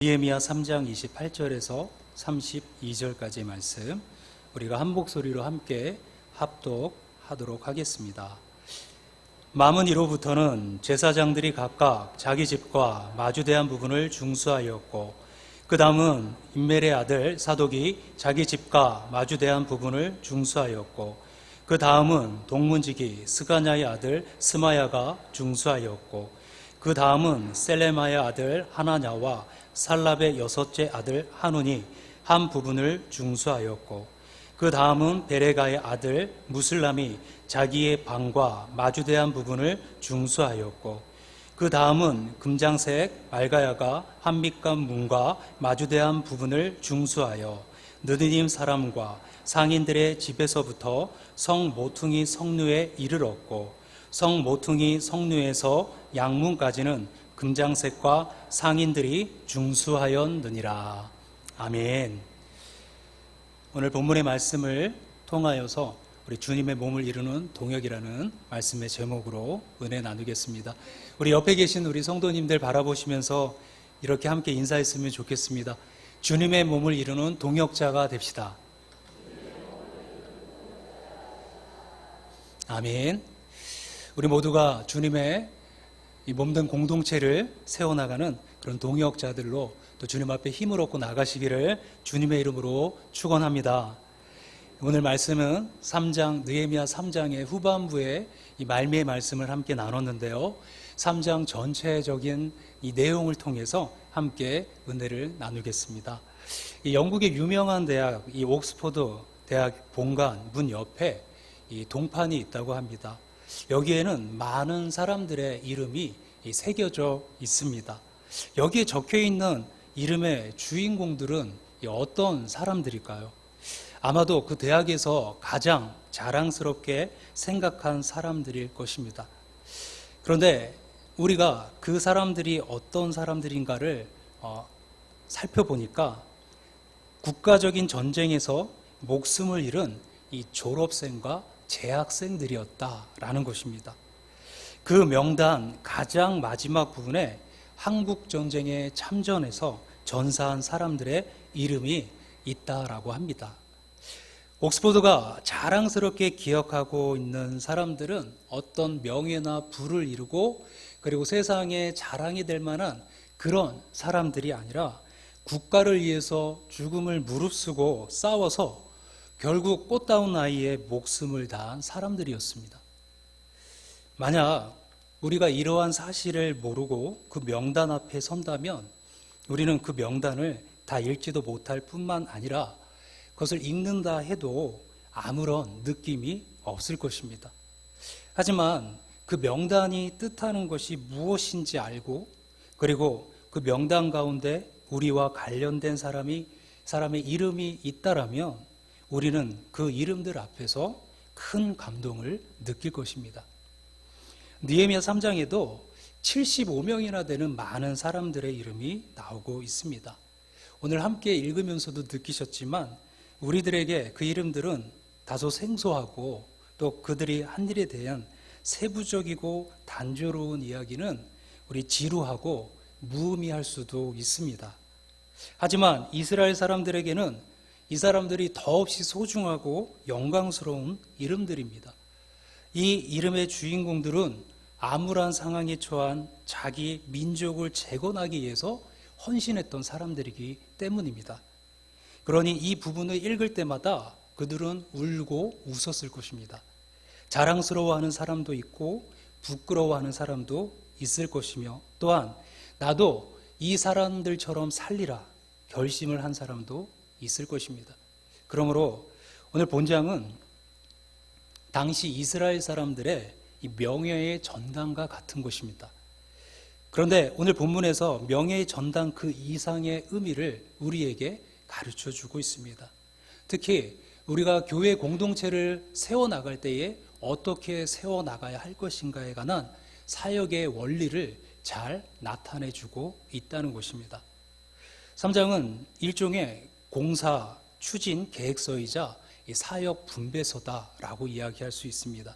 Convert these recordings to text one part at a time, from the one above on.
느헤미야 3장 28절에서 32절까지의 말씀 우리가 한 목소리로 함께 합독하도록 하겠습니다. 마문 이로부터는 제사장들이 각각 자기 집과 마주대한 부분을 중수하였고 그 다음은 임멜의 아들 사독이 자기 집과 마주대한 부분을 중수하였고 그 다음은 동문지기 스가냐의 아들 스마야가 중수하였고 그 다음은 셀레마의 아들 하나냐와 살랍의 여섯째 아들 하눈이 한 부분을 중수하였고 그 다음은 베레가의 아들 무슬람이 자기의 방과 마주대한 부분을 중수하였고 그 다음은 금장색 말가야가 한밑간 문과 마주대한 부분을 중수하여 느디님 사람과 상인들의 집에서부터 성 모퉁이 성루에 이르렀고 성 모퉁이 성루에서 양문까지는 금장색과 상인들이 중수하였느니라. 아멘. 오늘 본문의 말씀을 통하여서 우리 주님의 몸을 이루는 동역이라는 말씀의 제목으로 은혜 나누겠습니다. 우리 옆에 계신 우리 성도님들 바라보시면서 이렇게 함께 인사했으면 좋겠습니다. 주님의 몸을 이루는 동역자가 됩시다. 아멘. 우리 모두가 주님의 이 몸된 공동체를 세워나가는 그런 동역자들로 또 주님 앞에 힘을 얻고 나가시기를 주님의 이름으로 축원합니다. 오늘 말씀은 느헤미야 3장의 후반부에 이 말미의 말씀을 함께 나눴는데요. 3장 전체적인 이 내용을 통해서 함께 은혜를 나누겠습니다. 이 영국의 유명한 대학, 이 옥스퍼드 대학 본관 문 옆에 이 동판이 있다고 합니다. 여기에는 많은 사람들의 이름이 새겨져 있습니다. 여기에 적혀 있는 이름의 주인공들은 어떤 사람들일까요? 아마도 그 대학에서 가장 자랑스럽게 생각한 사람들일 것입니다. 그런데 우리가 그 사람들이 어떤 사람들인가를 살펴보니까 국가적인 전쟁에서 목숨을 잃은 이 졸업생과 재학생들이었다라는 것입니다. 그 명단 가장 마지막 부분에 한국전쟁에 참전해서 전사한 사람들의 이름이 있다라고 합니다. 옥스퍼드가 자랑스럽게 기억하고 있는 사람들은 어떤 명예나 부를 이루고 그리고 세상에 자랑이 될 만한 그런 사람들이 아니라 국가를 위해서 죽음을 무릅쓰고 싸워서 결국 꽃다운 아이의 목숨을 다한 사람들이었습니다. 만약 우리가 이러한 사실을 모르고 그 명단 앞에 선다면 우리는 그 명단을 다 읽지도 못할 뿐만 아니라 그것을 읽는다 해도 아무런 느낌이 없을 것입니다. 하지만 그 명단이 뜻하는 것이 무엇인지 알고 그리고 그 명단 가운데 우리와 관련된 사람의 이름이 있다라면 우리는 그 이름들 앞에서 큰 감동을 느낄 것입니다. 느헤미야 3장에도 75명이나 되는 많은 사람들의 이름이 나오고 있습니다. 오늘 함께 읽으면서도 느끼셨지만 우리들에게 그 이름들은 다소 생소하고 또 그들이 한 일에 대한 세부적이고 단조로운 이야기는 우리 지루하고 무의미할 수도 있습니다. 하지만 이스라엘 사람들에게는 이 사람들이 더없이 소중하고 영광스러운 이름들입니다. 이 이름의 주인공들은 암울한 상황에 처한 자기 민족을 재건하기 위해서 헌신했던 사람들이기 때문입니다. 그러니 이 부분을 읽을 때마다 그들은 울고 웃었을 것입니다. 자랑스러워하는 사람도 있고 부끄러워하는 사람도 있을 것이며 또한 나도 이 사람들처럼 살리라 결심을 한 사람도 있을 것입니다. 그러므로 오늘 본장은 당시 이스라엘 사람들의 이 명예의 전당과 같은 것입니다. 그런데 오늘 본문에서 명예의 전당 그 이상의 의미를 우리에게 가르쳐 주고 있습니다. 특히 우리가 교회 공동체를 세워나갈 때에 어떻게 세워나가야 할 것인가에 관한 사역의 원리를 잘 나타내 주고 있다는 것입니다. 3장은 일종의 공사, 추진, 계획서이자 사역 분배서다라고 이야기할 수 있습니다.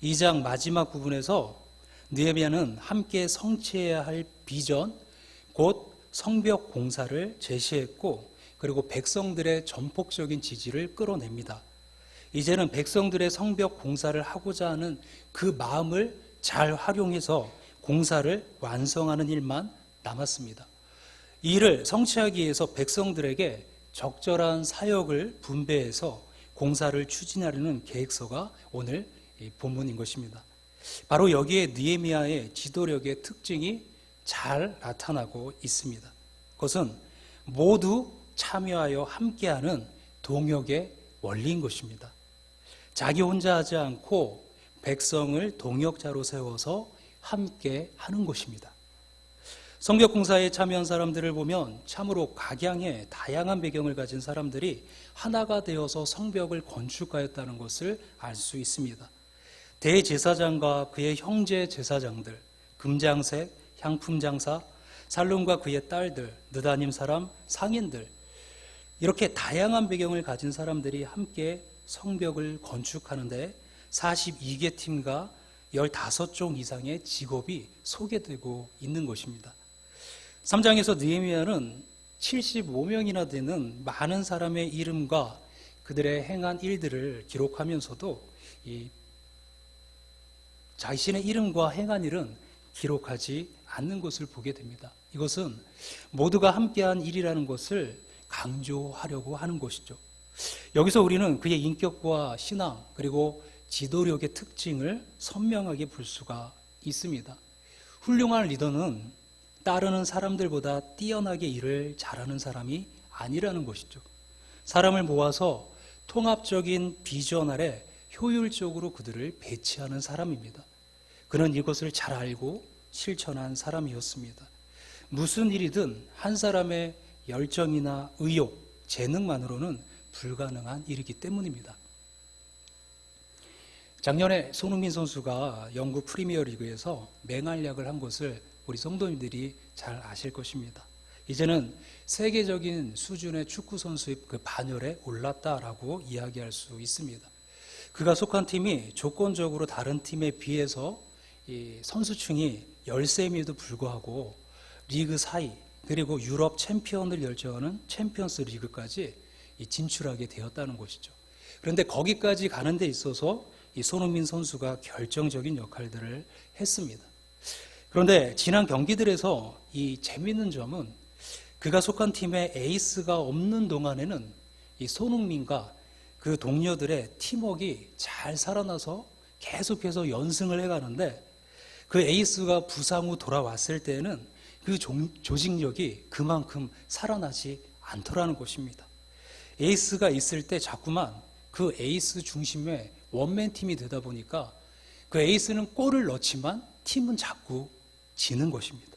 2장 마지막 부분에서 느헤미야는 함께 성취해야 할 비전, 곧 성벽 공사를 제시했고 그리고 백성들의 전폭적인 지지를 끌어냅니다. 이제는 백성들의 성벽 공사를 하고자 하는 그 마음을 잘 활용해서 공사를 완성하는 일만 남았습니다. 이 일을 성취하기 위해서 백성들에게 적절한 사역을 분배해서 공사를 추진하려는 계획서가 오늘 본문인 것입니다. 바로 여기에 느헤미야의 지도력의 특징이 잘 나타나고 있습니다. 그것은 모두 참여하여 함께하는 동역의 원리인 것입니다. 자기 혼자 하지 않고 백성을 동역자로 세워서 함께 하는 것입니다. 성벽 공사에 참여한 사람들을 보면 참으로 각양의 다양한 배경을 가진 사람들이 하나가 되어서 성벽을 건축하였다는 것을 알 수 있습니다. 대제사장과 그의 형제 제사장들, 금장색, 향품장사, 살룸과 그의 딸들, 느다님 사람, 상인들, 이렇게 다양한 배경을 가진 사람들이 함께 성벽을 건축하는데 42개 팀과 15종 이상의 직업이 소개되고 있는 것입니다. 3장에서 느헤미야는 75명이나 되는 많은 사람의 이름과 그들의 행한 일들을 기록하면서도 자신의 이름과 행한 일은 기록하지 않는 것을 보게 됩니다. 이것은 모두가 함께한 일이라는 것을 강조하려고 하는 것이죠. 여기서 우리는 그의 인격과 신앙 그리고 지도력의 특징을 선명하게 볼 수가 있습니다. 훌륭한 리더는 따르는 사람들보다 뛰어나게 일을 잘하는 사람이 아니라는 것이죠. 사람을 모아서 통합적인 비전 아래 효율적으로 그들을 배치하는 사람입니다. 그는 이것을 잘 알고 실천한 사람이었습니다. 무슨 일이든 한 사람의 열정이나 의욕, 재능만으로는 불가능한 일이기 때문입니다. 작년에 손흥민 선수가 영국 프리미어 리그에서 맹활약을 한 것을 우리 성도님들이 잘 아실 것입니다. 이제는 세계적인 수준의 축구 선수의 그 반열에 올랐다라고 이야기할 수 있습니다. 그가 속한 팀이 조건적으로 다른 팀에 비해서 이 선수층이 13명에도 불구하고 리그 4위 그리고 유럽 챔피언을 결정하는 챔피언스 리그까지 진출하게 되었다는 것이죠. 그런데 거기까지 가는 데 있어서 이 손흥민 선수가 결정적인 역할들을 했습니다. 그런데 지난 경기들에서 이 재미있는 점은 그가 속한 팀에 에이스가 없는 동안에는 이 손흥민과 그 동료들의 팀워크가 잘 살아나서 계속해서 연승을 해가는데 그 에이스가 부상 후 돌아왔을 때는 그 조직력이 그만큼 살아나지 않더라는 것입니다. 에이스가 있을 때 자꾸만 그 에이스 중심의 원맨 팀이 되다 보니까 그 에이스는 골을 넣지만 팀은 자꾸 지는 것입니다.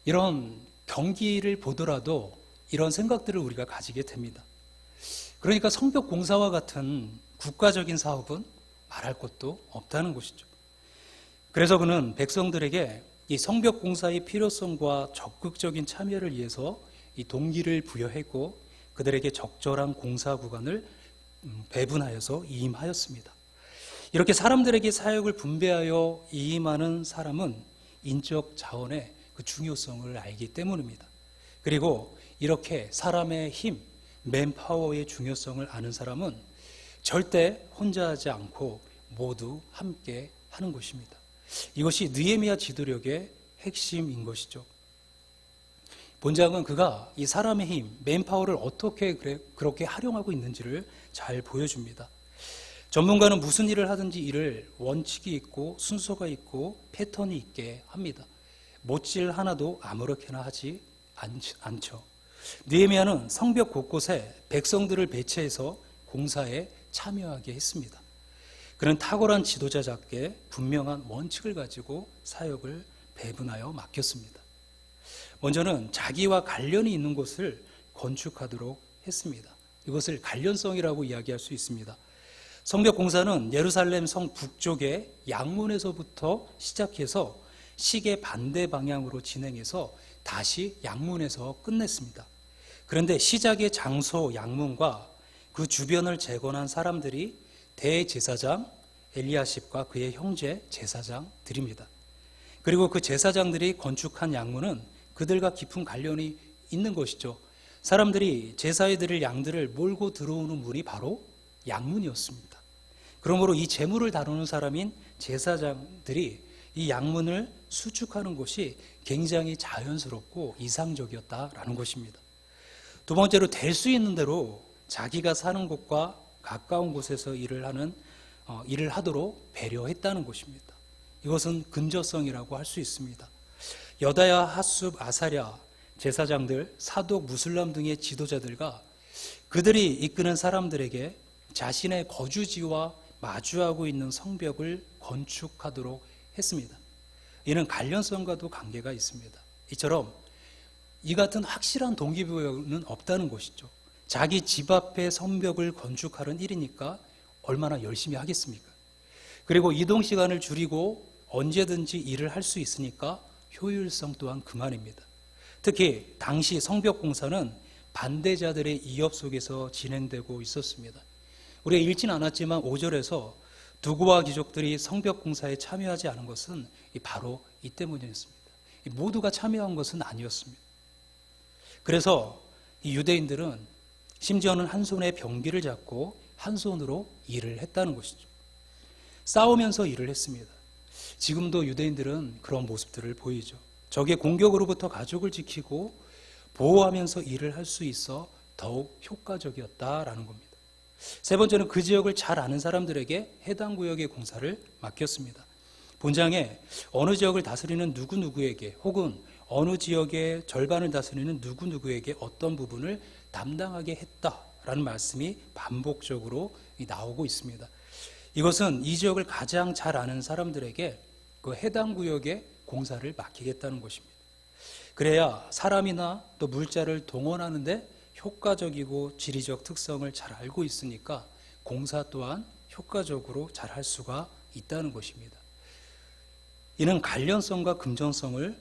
이런 경기를 보더라도 이런 생각들을 우리가 가지게 됩니다. 그러니까 성벽 공사와 같은 국가적인 사업은 말할 것도 없다는 것이죠. 그래서 그는 백성들에게 이 성벽 공사의 필요성과 적극적인 참여를 위해서 이 동기를 부여했고 그들에게 적절한 공사 구간을 배분하여서 이임하였습니다. 이렇게 사람들에게 사역을 분배하여 이임하는 사람은 인적 자원의 그 중요성을 알기 때문입니다. 그리고 이렇게 사람의 힘, 맨파워의 중요성을 아는 사람은 절대 혼자 하지 않고 모두 함께 하는 것입니다. 이것이 느헤미야 지도력의 핵심인 것이죠. 본장은 그가 이 사람의 힘, 맨파워를 어떻게 그렇게 활용하고 있는지를 잘 보여줍니다. 전문가는 무슨 일을 하든지 일을 원칙이 있고 순서가 있고 패턴이 있게 합니다. 못질 하나도 아무렇게나 하지 않죠. 느헤미야는 성벽 곳곳에 백성들을 배치해서 공사에 참여하게 했습니다. 그는 탁월한 지도자답게 분명한 원칙을 가지고 사역을 배분하여 맡겼습니다. 먼저는 자기와 관련이 있는 곳을 건축하도록 했습니다. 이것을 관련성이라고 이야기할 수 있습니다. 성벽 공사는 예루살렘 성 북쪽의 양문에서부터 시작해서 시계 반대 방향으로 진행해서 다시 양문에서 끝냈습니다. 그런데 시작의 장소 양문과 그 주변을 재건한 사람들이 대제사장 엘리야십과 그의 형제 제사장들입니다. 그리고 그 제사장들이 건축한 양문은 그들과 깊은 관련이 있는 것이죠. 사람들이 제사에 드릴 양들을 몰고 들어오는 문이 바로 양문이었습니다. 그러므로 이 제물을 다루는 사람인 제사장들이 이 양문을 수축하는 것이 굉장히 자연스럽고 이상적이었다라는 것입니다. 두 번째로 될 수 있는 대로 자기가 사는 곳과 가까운 곳에서 일을 하도록 배려했다는 것입니다. 이것은 근저성이라고 할 수 있습니다. 여다야, 핫숲, 아사랴 제사장들, 사독, 무슬람 등의 지도자들과 그들이 이끄는 사람들에게 자신의 거주지와 마주하고 있는 성벽을 건축하도록 했습니다. 이는 관련성과도 관계가 있습니다. 이처럼 이 같은 확실한 동기부여는 없다는 것이죠. 자기 집 앞에 성벽을 건축하는 일이니까 얼마나 열심히 하겠습니까? 그리고 이동 시간을 줄이고 언제든지 일을 할 수 있으니까 효율성 또한 그만입니다. 특히 당시 성벽 공사는 반대자들의 이업 속에서 진행되고 있었습니다. 우리가 읽진 않았지만 5절에서 두고와 귀족들이 성벽 공사에 참여하지 않은 것은 바로 이 때문이었습니다. 모두가 참여한 것은 아니었습니다. 그래서 이 유대인들은 심지어는 한 손에 병기를 잡고 한 손으로 일을 했다는 것이죠. 싸우면서 일을 했습니다. 지금도 유대인들은 그런 모습들을 보이죠. 적의 공격으로부터 가족을 지키고 보호하면서 일을 할 수 있어 더욱 효과적이었다라는 겁니다. 세 번째는 그 지역을 잘 아는 사람들에게 해당 구역의 공사를 맡겼습니다. 본장에 어느 지역을 다스리는 누구누구에게 혹은 어느 지역의 절반을 다스리는 누구누구에게 어떤 부분을 담당하게 했다라는 말씀이 반복적으로 나오고 있습니다. 이것은 이 지역을 가장 잘 아는 사람들에게 그 해당 구역의 공사를 맡기겠다는 것입니다. 그래야 사람이나 또 물자를 동원하는데 효과적이고 지리적 특성을 잘 알고 있으니까 공사 또한 효과적으로 잘 할 수가 있다는 것입니다. 이는 관련성과 금전성을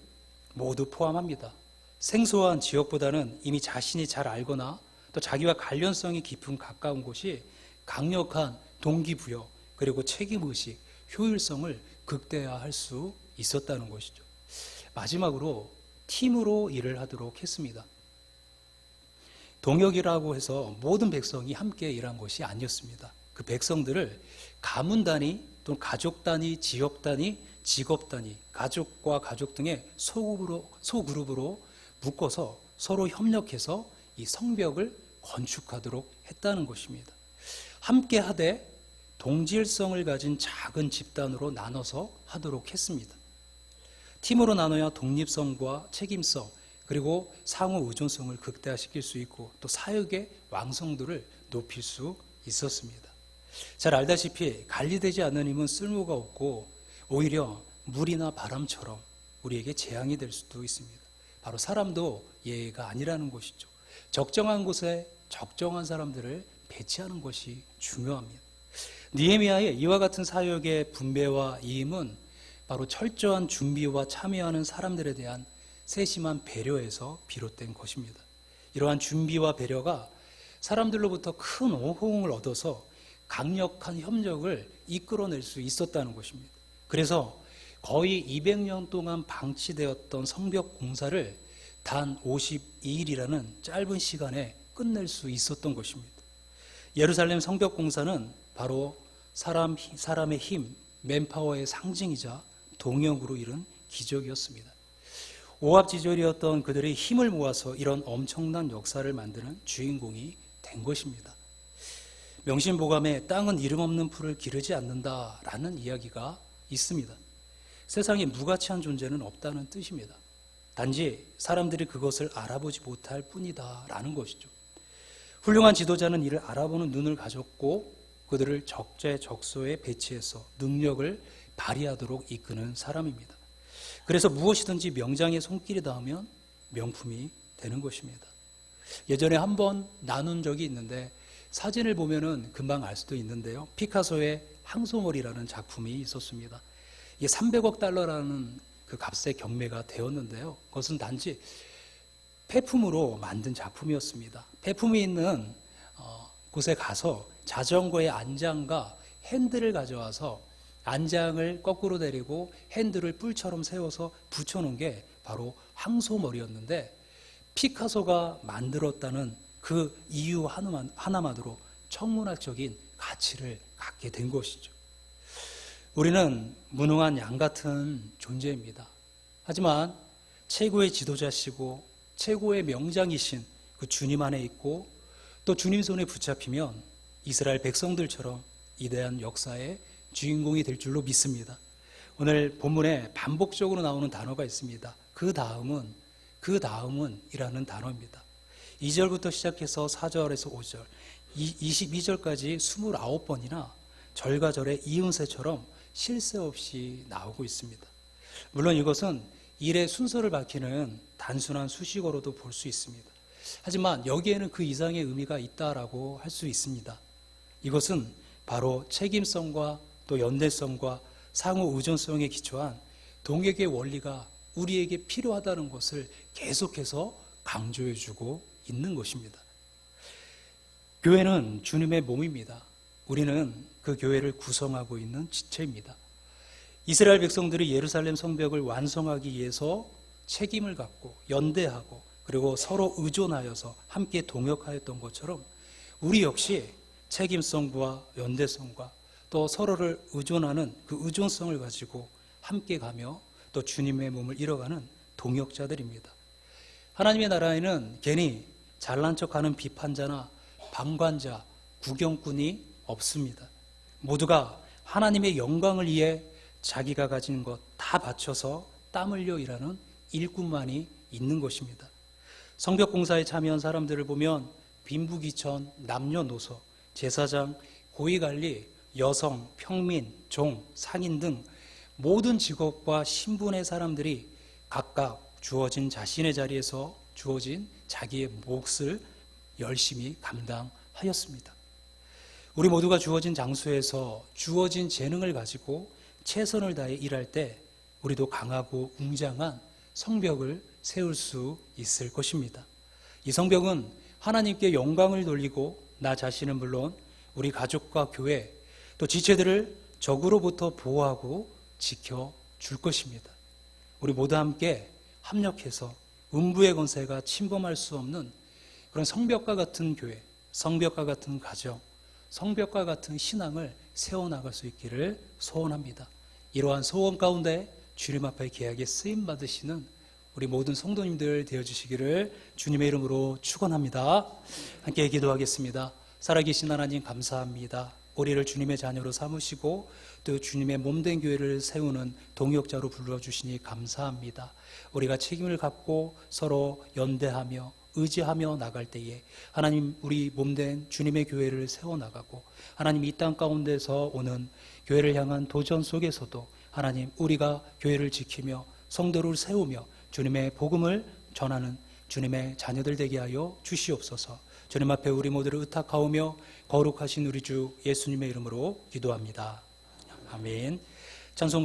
모두 포함합니다. 생소한 지역보다는 이미 자신이 잘 알거나 또 자기와 관련성이 깊은 가까운 곳이 강력한 동기부여 그리고 책임의식, 효율성을 극대화할 수 있었다는 것이죠. 마지막으로 팀으로 일을 하도록 했습니다. 동역이라고 해서 모든 백성이 함께 일한 것이 아니었습니다. 그 백성들을 가문 단위 또는 가족 단위, 지역 단위, 직업 단위, 가족과 가족 등의 소그룹으로 묶어서 서로 협력해서 이 성벽을 건축하도록 했다는 것입니다. 함께 하되 동질성을 가진 작은 집단으로 나눠서 하도록 했습니다. 팀으로 나눠야 독립성과 책임성 그리고 상호 의존성을 극대화시킬 수 있고 또 사역의 왕성도를 높일 수 있었습니다. 잘 알다시피 관리되지 않는 힘은 쓸모가 없고 오히려 물이나 바람처럼 우리에게 재앙이 될 수도 있습니다. 바로 사람도 예가 아니라는 것이죠. 적정한 곳에 적정한 사람들을 배치하는 것이 중요합니다. 느헤미야의 이와 같은 사역의 분배와 이임은 바로 철저한 준비와 참여하는 사람들에 대한 세심한 배려에서 비롯된 것입니다. 이러한 준비와 배려가 사람들로부터 큰 호응을 얻어서 강력한 협력을 이끌어낼 수 있었다는 것입니다. 그래서 거의 200년 동안 방치되었던 성벽 공사를 단 52일이라는 짧은 시간에 끝낼 수 있었던 것입니다. 예루살렘 성벽 공사는 바로 사람의 힘, 맨파워의 상징이자 동역으로 이룬 기적이었습니다. 오합지졸이었던 그들의 힘을 모아서 이런 엄청난 역사를 만드는 주인공이 된 것입니다. 명심보감에 땅은 이름 없는 풀을 기르지 않는다라는 이야기가 있습니다. 세상에 무가치한 존재는 없다는 뜻입니다. 단지 사람들이 그것을 알아보지 못할 뿐이다라는 것이죠. 훌륭한 지도자는 이를 알아보는 눈을 가졌고 그들을 적재적소에 배치해서 능력을 발휘하도록 이끄는 사람입니다. 그래서 무엇이든지 명장의 손길이 닿으면 명품이 되는 것입니다. 예전에 한번 나눈 적이 있는데 사진을 보면은 금방 알 수도 있는데요. 피카소의 항소몰이라는 작품이 있었습니다. 이게 300억 달러라는 그 값에 경매가 되었는데요. 그것은 단지 폐품으로 만든 작품이었습니다. 폐품이 있는 곳에 가서 자전거의 안장과 핸들을 가져와서 안장을 거꾸로 내리고 핸들을 뿔처럼 세워서 붙여놓은 게 바로 항소머리였는데, 피카소가 만들었다는 그 이유 하나만으로 천문학적인 가치를 갖게 된 것이죠. 우리는 무능한 양 같은 존재입니다. 하지만 최고의 지도자시고 최고의 명장이신 그 주님 안에 있고, 또 주님 손에 붙잡히면 이스라엘 백성들처럼 위대한 역사의 주인공이 될 줄로 믿습니다. 오늘 본문에 반복적으로 나오는 단어가 있습니다. 그 다음은 이라는 단어입니다. 2절부터 시작해서 4절에서 5절, 22절까지 29번이나 절과 절의 이음새처럼 쉴 새 없이 나오고 있습니다. 물론 이것은 일의 순서를 밝히는 단순한 수식어로도 볼 수 있습니다. 하지만 여기에는 그 이상의 의미가 있다라고 할 수 있습니다. 이것은 바로 책임성과 또 연대성과 상호 의존성에 기초한 동역의 원리가 우리에게 필요하다는 것을 계속해서 강조해주고 있는 것입니다. 교회는 주님의 몸입니다. 우리는 그 교회를 구성하고 있는 지체입니다. 이스라엘 백성들이 예루살렘 성벽을 완성하기 위해서 책임을 갖고 연대하고 그리고 서로 의존하여서 함께 동역하였던 것처럼 우리 역시 책임성과 연대성과 또 서로를 의존하는 그 의존성을 가지고 함께 가며 또 주님의 몸을 이뤄가는 동역자들입니다. 하나님의 나라에는 괜히 잘난 척하는 비판자나 방관자, 구경꾼이 없습니다. 모두가 하나님의 영광을 위해 자기가 가진 것 다 바쳐서 땀 흘려 일하는 일꾼만이 있는 것입니다. 성벽 공사에 참여한 사람들을 보면 빈부귀천, 남녀노소, 제사장, 고위관리, 여성, 평민, 종, 상인 등 모든 직업과 신분의 사람들이 각각 주어진 자신의 자리에서 주어진 자기의 몫을 열심히 감당하였습니다. 우리 모두가 주어진 장소에서 주어진 재능을 가지고 최선을 다해 일할 때 우리도 강하고 웅장한 성벽을 세울 수 있을 것입니다. 이 성벽은 하나님께 영광을 돌리고 나 자신은 물론 우리 가족과 교회 또 지체들을 적으로부터 보호하고 지켜줄 것입니다. 우리 모두 함께 합력해서 음부의 권세가 침범할 수 없는 그런 성벽과 같은 교회, 성벽과 같은 가정, 성벽과 같은 신앙을 세워나갈 수 있기를 소원합니다. 이러한 소원 가운데 주님 앞에 귀하게 쓰임 받으시는 우리 모든 성도님들 되어주시기를 주님의 이름으로 축원합니다. 함께 기도하겠습니다. 살아계신 하나님 감사합니다. 우리를 주님의 자녀로 삼으시고 또 주님의 몸된 교회를 세우는 동역자로 불러주시니 감사합니다. 우리가 책임을 갖고 서로 연대하며 의지하며 나갈 때에 하나님 우리 몸된 주님의 교회를 세워나가고 하나님 이 땅 가운데서 오는 교회를 향한 도전 속에서도 하나님 우리가 교회를 지키며 성도를 세우며 주님의 복음을 전하는 주님의 자녀들 되게 하여 주시옵소서. 주님 앞에 우리 모두를 의탁하오며 거룩하신 우리 주 예수님의 이름으로 기도합니다. 아멘. 찬송